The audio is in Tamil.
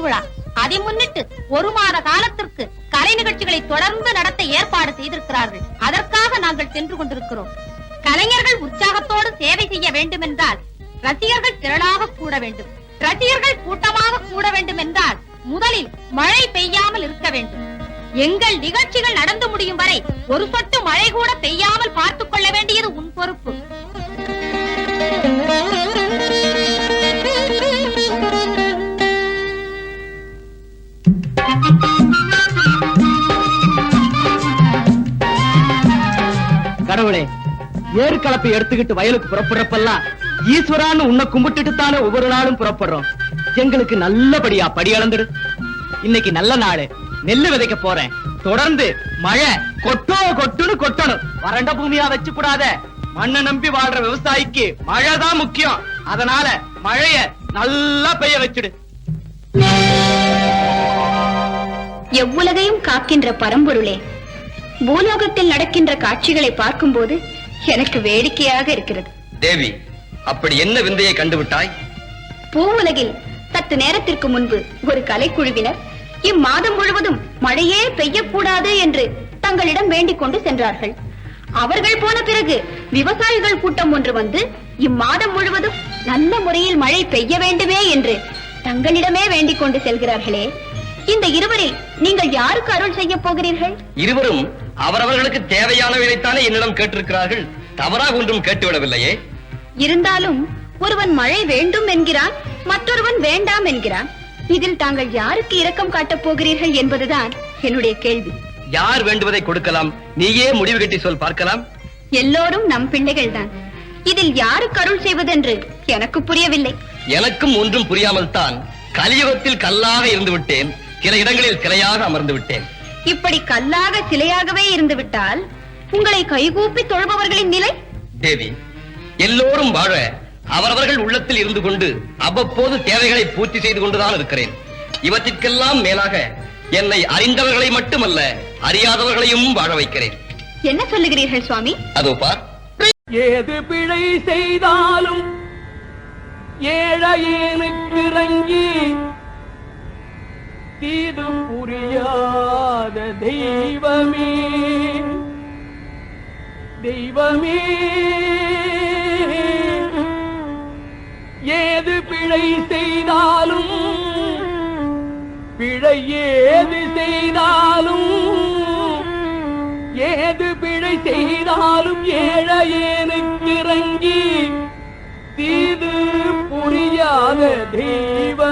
திருவிழா. அதை முன்னிட்டு ஒரு மாத காலத்திற்கு கலை நிகழ்ச்சிகளை தொடர்ந்து நடத்த ஏற்பாடு செய்திருக்கிறார்கள். அதற்காக நாங்கள் சென்று கொண்டிருக்கிறோம். கலைஞர்கள் உற்சாகத்தோடு சேவை செய்ய வேண்டும் என்றால் ரசிகர்கள் திரளாக கூட வேண்டும். ரசிகர்கள் கூட்டமாக கூட வேண்டும் என்றால் முதலில் மழை பெய்யாமல் இருக்க வேண்டும். எங்கள் நிகழ்ச்சிகள் நடந்து முடியும் வரை ஒரு சொட்டு மழை கூட பெய்யாமல் பார்த்துக் கொள்ள வேண்டியது உன் பொறுப்பு. கடவுளே, ஏறு கலப்பை எடுத்துக்கிட்டு வயலுக்கு புறப்படுறப்பெல்லாம் ஈஸ்வரான்னு உன்னை கும்பிட்டுட்டு தானே ஒவ்வொரு நாளும் புறப்படுறோம். எங்களுக்கு நல்லபடியா படி அளந்துடு. இன்னைக்கு நல்ல நாள், நெல்லு விதைக்க போறேன். தொடர்ந்து மழை கொட்டுன்னு கொட்டணும். வறண்ட பூமியா வச்சு கூடாத. மண்ணை நம்பி வாழ்ற விவசாயிக்கு மழைதான் முக்கியம். அதனால மழைய நல்லா பெய்ய வச்சுடு. எவ்வுலகையும் காக்கின்ற பரம்பொருளே, பூலோகத்தில் நடக்கின்ற காட்சிகளை பார்க்கும் போது எனக்கு வேடிக்கையாக இருக்கிறது. தேவி, அப்படி என்ன விந்தையை கண்டுவிட்டாய்? பூவுலகில் சற்று நேரத்திற்கு முன்பு ஒரு கலைக்குழுவினர் இம்மாதம் முழுவதும் மழையே பெய்யக்கூடாது என்று தங்களிடம் வேண்டிக் கொண்டு சென்றார்கள். அவர்கள் போன பிறகு விவசாயிகள் கூட்டம் ஒன்று வந்து இம்மாதம் முழுவதும் நல்ல முறையில் மழை பெய்ய வேண்டுமே என்று தங்களிடமே வேண்டிக் கொண்டு செல்கிறார்களே. இந்த இருவரில் நீங்கள் யாருக்கு அருள் செய்ய போகிறீர்கள்? இருவரும் அவரவர்களுக்கு தேவையானவைத்தானே என்னிடம் கேட்டிருக்கிறார்கள். தவறாக ஒன்றும் கேட்டுவிடவில்லையே. இருந்தாலும் ஒருவன் மழை வேண்டும் என்கிறான், மற்றொருவன் வேண்டாம் என்கிறான். இதில் தாங்கள் யாருக்கு இரக்கம் காட்டப் போகிறீர்கள் என்பதுதான் என்னுடைய கேள்வி. யார் வேண்டுவதை கொடுக்கலாம், நீயே முடிவு கட்டி சொல் பார்க்கலாம். எல்லோரும் நம் பிள்ளைகள் தான். இதில் யாருக்கு அருள் செய்வதென்று எனக்கு புரியவில்லை. எனக்கும் ஒன்றும் புரியாமல் தான் கலியுகத்தில் கல்லாக இருந்து விட்டேன். சில இடங்களில் சிலையாக அமர்ந்து விட்டேன். இப்படி கல்லாக சிலையாகவே இருந்து விட்டால் உங்களை கைகூப்பி தொழுபவர்களின் நிலை? தேவி, எல்லோரும் வாழ அவரவர்கள் உள்ளத்தில் இருந்து கொண்டு அவ்வப்போது தேவைகளை பூர்த்தி செய்து கொண்டுதான் இருக்கிறேன். இவற்றிற்கெல்லாம் மேலாக என்னை அறிந்தவர்களை மட்டுமல்ல, அறியாதவர்களையும் வாழ வைக்கிறேன். என்ன சொல்லுகிறீர்கள் சுவாமி? அதோ பார். ஏது பிழை செய்தாலும் ஏழையனுக்கு இறங்கி தீது புரியாத தெய்வமே, தெய்வமே, ஏது பிழை செய்தாலும், பிழை ஏது செய்தாலும், ஏது பிழை செய்தாலும் ஏழையனுக்கு இறங்கி தீது புரியாத தெய்வமே.